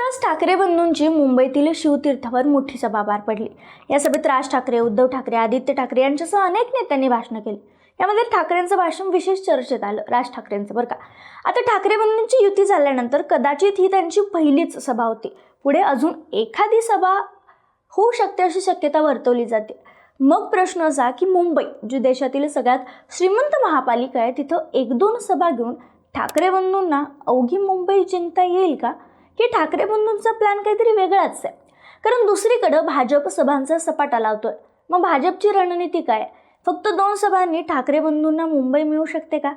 नुकत्याच ठाकरे बंधूंची मुंबईतील शिवतीर्थावर मोठी सभा पार पडली। या सभेत राज ठाकरे, उद्धव ठाकरे, आदित्य ठाकरे यांच्यासह अनेक नेत्यांनी भाषण केली। यामध्ये ठाकरेंचं भाषण विशेष चर्चेत आलं, राज ठाकरेंचं बरं का। आता ठाकरे बंधूंची युती झाल्यानंतर कदाचित ही त्यांची पहिलीच सभा होती। पुढे अजून एखादी सभा होऊ शकते अशी शक्यता वर्तवली जाते। मग प्रश्न असा की मुंबई, जी देशातील सगळ्यात श्रीमंत महापालिका आहे, तिथं एक दोन सभा घेऊन ठाकरे बंधूंना अवघी मुंबई जिंकता येईल का? की ठाकरे बंधूंचा प्लॅन काहीतरी वेगळाच आहे? कारण दुसरीकडे भाजप सभांचा सपाटा लावतोय। मग भाजपची रणनीती काय? फक्त दोन सभांनी ठाकरे बंधूंना मुंबई मिळू शकते का?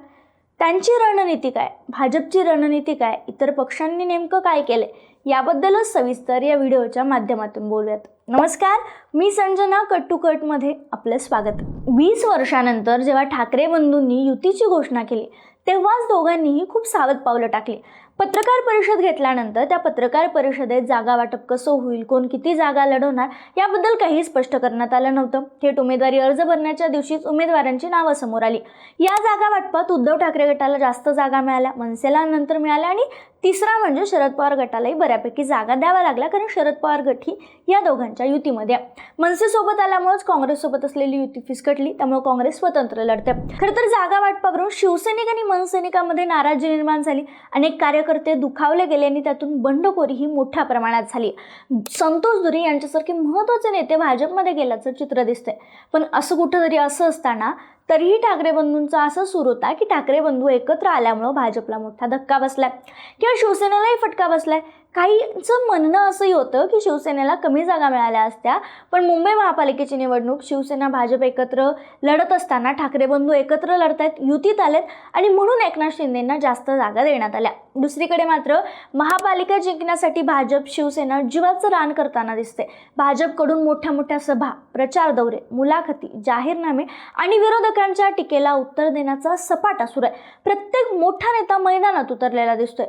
त्यांची रणनीती काय? भाजपची रणनीती काय? इतर पक्षांनी नेमकं काय केले? याबद्दलच सविस्तर या व्हिडिओच्या माध्यमातून बोलूयात। नमस्कार, मी संजना कट टू कट मध्ये आपलं स्वागत। 20 वर्षानंतर जेव्हा ठाकरे बंधूंनी युतीची घोषणा केली तेव्हाच दोघांनीही खूप सावध पावलं टाकली। पत्रकार परिषद घेतल्यानंतर त्या पत्रकार परिषदेत जागा वाटप कसं होईल, कोण किती जागा लढवणार याबद्दल काही स्पष्ट करण्यात आलं नव्हतं। थेट उमेदवारी अर्ज भरण्याच्या दिवशीच उमेदवारांची नावं समोर आली। या जागा वाटपात उद्धव ठाकरे गटाला जास्त जागा मिळाल्या, मनसेला नंतर मिळाल्या आणि तिसरा म्हणजे शरद पवार गटालाही बऱ्यापैकी जागा द्याव्या लागल्या, कारण शरद पवार गट ही या दोघांच्या युतीमध्ये मनसे सोबत आल्यामुळेच काँग्रेस सोबत असलेली युती फिसकटली, त्यामुळे काँग्रेस स्वतंत्र लढते। खरं तर जागा वाटपावरून शिवसैनिक आणि मनसैनिकांमध्ये नाराजी निर्माण झाली। अनेक कार्यकर्ते दुखावले गेले आणि त्यातून बंडखोरी ही मोठ्या प्रमाणात झाली। संतोष दुरी यांच्यासारखे महत्त्वाचे नेते भाजपमध्ये गेल्याचं चित्र दिसतंय। पण असं कुठंतरी असं असताना तरीही ठाकरे बंधूंचा असं सूर होता की ठाकरे बंधू एकत्र आल्यामुळे भाजपला मोठा धक्का बसलाय किंवा शिवसेनेलाही फटका बसलाय। काहींचं म्हणणं असंही होतं की शिवसेनेला कमी जागा मिळाल्या असत्या, पण मुंबई महापालिकेची निवडणूक शिवसेना भाजप एकत्र लढत असताना ठाकरे बंधू एकत्र लढतायत, युतीत आलेत आणि म्हणून एकनाथ शिंदेंना जास्त जागा देण्यात आल्या। दुसरीकडे मात्र महापालिका जिंकण्यासाठी भाजप शिवसेना जीवाचं रान करताना दिसते। भाजपकडून मोठ्या मोठ्या सभा, प्रचार दौरे, मुलाखती, जाहीरनामे आणि विरोधकांच्या टीकेला उत्तर देण्याचा सपाटा सुरू आहे। प्रत्येक मोठा नेता मैदानात उतरलेला दिसतोय।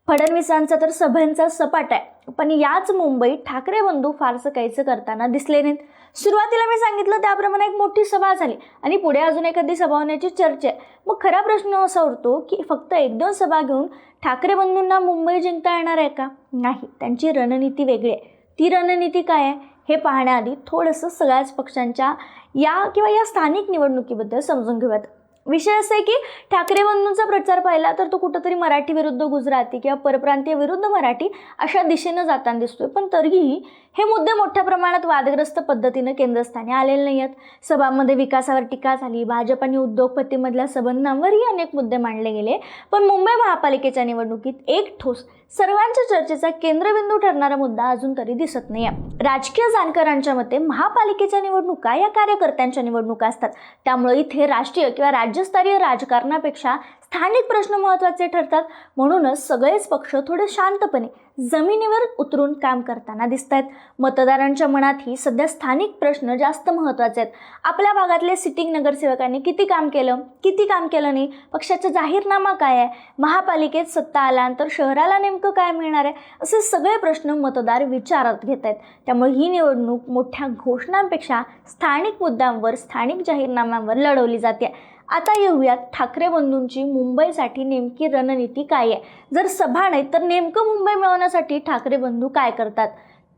फडणवीसांचा तर सभांचा सपाट आहे, पण याच मुंबईत ठाकरे बंधू फारसं काहीच करताना दिसले नाहीत। सुरुवातीला मी सांगितलं त्याप्रमाणे एक मोठी सभा झाली आणि पुढे अजून एखादी सभा होण्याची चर्चा आहे। मग खरा प्रश्न असा उरतो की फक्त एक दोन सभा घेऊन ठाकरे बंधूंना मुंबई जिंकता येणार आहे का? नाही, त्यांची रणनीती वेगळी आहे। ती रणनीती काय आहे हे पाहण्याआधी थोडंसं सगळ्याच पक्षांच्या या स्थानिक निवडणुकीबद्दल समजून घेऊयात। विषय असा आहे की ठाकरे बंधूंचा प्रचार पाहिला तर तो कुठंतरी मराठी विरुद्ध गुजराती किंवा परप्रांतीय विरुद्ध मराठी अशा दिशेनं जाताना दिसतोय। पण तरीही हे मुद्दे मोठ्या प्रमाणात वादग्रस्त पद्धतीनं केंद्रस्थानी आलेले नाही आहेत। सभांमध्ये विकासावर टीका झाली, भाजप आणि उद्योगपतीमधल्या संबंधांवरही अनेक मुद्दे मांडले गेले, पण मुंबई महापालिकेच्या निवडणुकीत एक ठोस सर्वांच्या चर्चेचा केंद्रबिंदू ठरणारा मुद्दा अजून तरी दिसत नाही आहे। राजकीय जाणकारांच्या मते महापालिकेच्या निवडणुका या कार्यकर्त्यांच्या निवडणुका असतात, त्यामुळे इथे राष्ट्रीय किंवा राज्यस्तरीय राजकारणापेक्षा स्थानिक प्रश्न महत्त्वाचे ठरतात। म्हणूनच सगळेच पक्ष थोडे शांतपणे जमिनीवर उतरून काम करताना दिसत आहेत। मतदारांच्या मनातही सध्या स्थानिक प्रश्न जास्त महत्त्वाचे आहेत। आपल्या भागातले सिटिंग नगरसेवकांनी किती काम केलं नाही, पक्षाचा जाहीरनामा काय आहे, महापालिकेत सत्ता आल्यानंतर शहराला नेमकं काय मिळणार आहे, असे सगळे प्रश्न मतदार विचारात घेत आहेत। त्यामुळे ही निवडणूक मोठ्या घोषणांपेक्षा स्थानिक मुद्द्यांवर, स्थानिक जाहीरनाम्यांवर लढवली जाते। आता येऊयात ठाकरे बंधूंची मुंबईसाठी नेमकी रणनीती काय आहे। जर सभा नाही तर नेमकं मुंबई मिळवण्यासाठी ठाकरे बंधू काय करतात?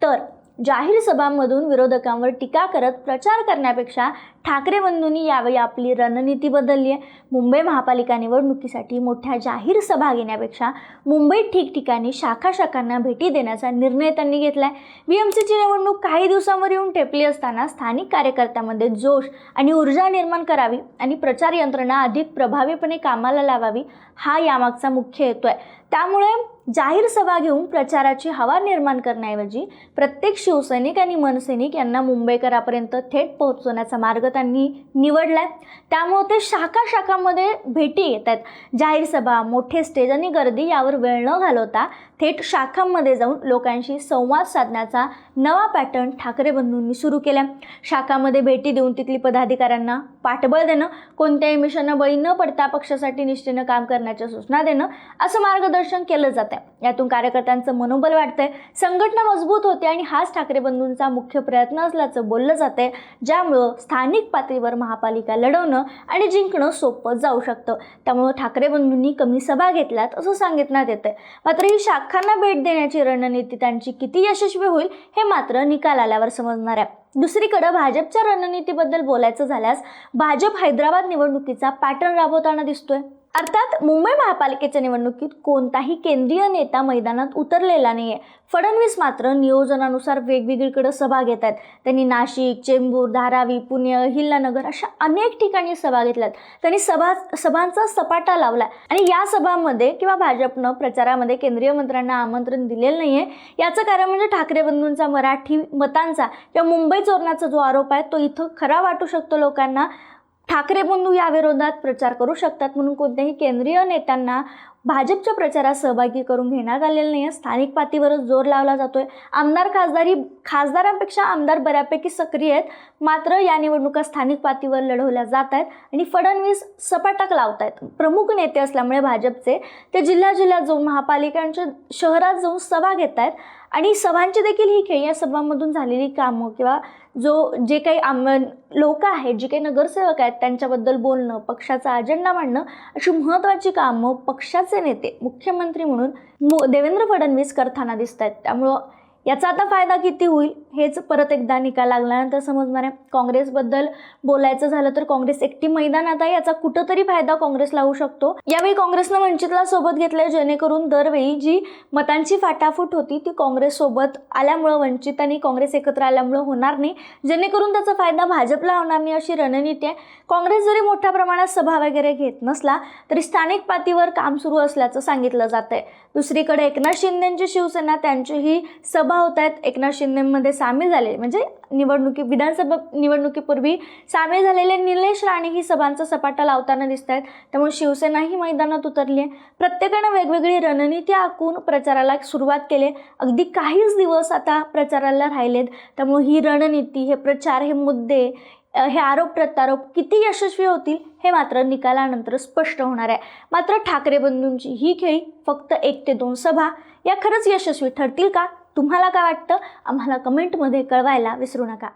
तर जाहीर सभांमधून विरोधकांवर टीका करत प्रचार करण्यापेक्षा ठाकरे बंधूंनी यावेळी आपली रणनीती बदलली आहे। मुंबई महापालिका निवडणुकीसाठी मोठ्या जाहीर सभा घेण्यापेक्षा मुंबईत ठिकठिकाणी शाखांना भेटी देण्याचा निर्णय त्यांनी घेतलाय। बीएमसीची निवडणूक काही दिवसांवर येऊन ठेपली असताना स्थानिक कार्यकर्त्यांमध्ये जोश आणि ऊर्जा निर्माण करावी आणि प्रचार यंत्रणा अधिक प्रभावीपणे कामाला लावावी, हा यामागचा मुख्य हेतू आहे। त्यामुळे जाहीर सभा घेऊन प्रचाराची हवा निर्माण करण्याऐवजी प्रत्येक शिवसैनिक आणि मनसैनिक यांना मुंबईकरापर्यंत थेट पोहोचवण्याचा मार्ग त्यांनी निवडलाय। त्यामुळे ते शाखांमध्ये भेटी येत आहेत। जाहीर सभा, मोठे स्टेज आणि गर्दी यावर वेळ न घालवता थेट शाखांमध्ये जाऊन लोकांशी संवाद साधण्याचा नवा पॅटर्न ठाकरे बंधूंनी सुरू केला। शाखांमध्ये भेटी देऊन तिथली पदाधिकाऱ्यांना पाठबळ देणं, कोणत्याही मिशनना बळी न पडता पक्षासाठी निष्ठेनं काम करण्याच्या सूचना देणं, असं मार्गदर्शन केलं जातं। यातून कार्यकर्त्यांचं मनोबल वाढतंय, संघटना मजबूत होते आणि हाच ठाकरे बंधूंचा मुख्य प्रयत्न असल्याचं बोललं जातंय, ज्यामुळं स्थानिक पातळीवर महापालिका लढवणं आणि जिंकणं सोपं जाऊ शकतं। त्यामुळे ठाकरे बंधूंनी कमी सभा घेतल्यात असं सांगितण्यात येतंय। मात्र ही शाखा शाखांना भेट देण्याची रणनीती त्यांची किती यशस्वी होईल हे मात्र निकाल आल्यावर समजणार आहे। दुसरीकडे भाजपच्या रणनीतीबद्दल बोलायचं झाल्यास भाजप हैदराबाद निवडणुकीचा पॅटर्न राबवताना दिसतोय। अर्थात मुंबई महापालिकेच्या निवडणुकीत कोणताही केंद्रीय नेता मैदानात उतरलेला नाहीये। फडणवीस मात्र नियोजनानुसार वेगवेगळीकडे सभा घेत आहेत। त्यांनी नाशिक, चेंबूर, धारावी, पुणे, अहिल्यानगर अशा अनेक ठिकाणी सभा घेतल्यात। त्यांनी सभांचा सपाटा लावला आणि या सभांमध्ये किंवा भाजपनं प्रचारामध्ये केंद्रीय मंत्र्यांना आमंत्रण दिलेलं नाहीये। याचं कारण म्हणजे ठाकरे बंधूंचा मराठी मतांचा किंवा मुंबई चोरण्याचा जो आरोप आहे तो इथं खरा वाटू शकतो लोकांना। ठाकरे बंधू या विरोधात प्रचार करू शकतात म्हणून कोणत्याही केंद्रीय नेत्यांना भाजपच्या प्रचारात सहभागी करून घेण्यात आलेलं नाही आहे। स्थानिक पातळीवरच जोर लावला जातोय। खासदारांपेक्षा आमदार बऱ्यापैकी सक्रिय आहेत, मात्र या निवडणुका स्थानिक पातळीवर लढवल्या जात आहेत आणि फडणवीस सपाटा लावत आहेत। प्रमुख नेते असल्यामुळे भाजपचे ते जिल्ह्यात जाऊन महापालिकांच्या शहरात जाऊन सभा घेत आहेत आणि सभांची देखील ही खेळी या सभांमधून झालेली कामं किंवा जे काही लोक आहेत, जे काही नगरसेवक आहेत त्यांच्याबद्दल बोलणं, पक्षाचा अजेंडा मांडणं अशी महत्त्वाची कामं पक्षाचे नेते मुख्यमंत्री म्हणून देवेंद्र फडणवीस करताना दिसत आहेत। त्यामुळं याचा आता फायदा किती होईल हेच परत एकदा निकाल लागल्यानंतर समजणार आहे। काँग्रेसबद्दल बोलायचं झालं तर काँग्रेस एकटी मैदानात आहे, याचा कुठंतरी फायदा काँग्रेसला होऊ शकतो। यावेळी काँग्रेसनं वंचितला सोबत घेतलंय, जेणेकरून दरवेळी जी मतांची फाटाफूट होती ती काँग्रेस सोबत आल्यामुळं, वंचित आणि काँग्रेस एकत्र आल्यामुळं होणार नाही, जेणेकरून त्याचा फायदा भाजपला होणार नाही अशी रणनीती आहे। काँग्रेस जरी मोठ्या प्रमाणात सभा वगैरे घेत नसला तरी स्थानिक पातळीवर काम सुरू असल्याचं सांगितलं जातंय। दुसरीकडे एकनाथ शिंदेंची शिवसेना त्यांचीही सभा होत आहेत। एकनाथ शिंदेमध्ये सामील झाले म्हणजे विधानसभा निवडणुकीपूर्वी सामील झालेले निलेश राणे ही सभांचा सपाटा लावताना दिसत आहेत। त्यामुळे शिवसेना ही मैदानात उतरली आहे। प्रत्येकानं वेगवेगळी रणनीती आखून प्रचाराला सुरुवात केली। अगदी काहीच दिवस आता प्रचाराला राहिलेत, त्यामुळे ही रणनीती, हे प्रचार, हे मुद्दे, हे आरोप प्रत्यारोप किती यशस्वी होतील हे मात्र निकालानंतर स्पष्ट होणार आहे। मात्र ठाकरे बंधूंची ही खेळी फक्त 1 ते 2 सभा या खरंच यशस्वी ठरतील का? तुम्हाला काय वाटतं? आम्हाला कमेंटमध्ये कळवायला विसरू नका।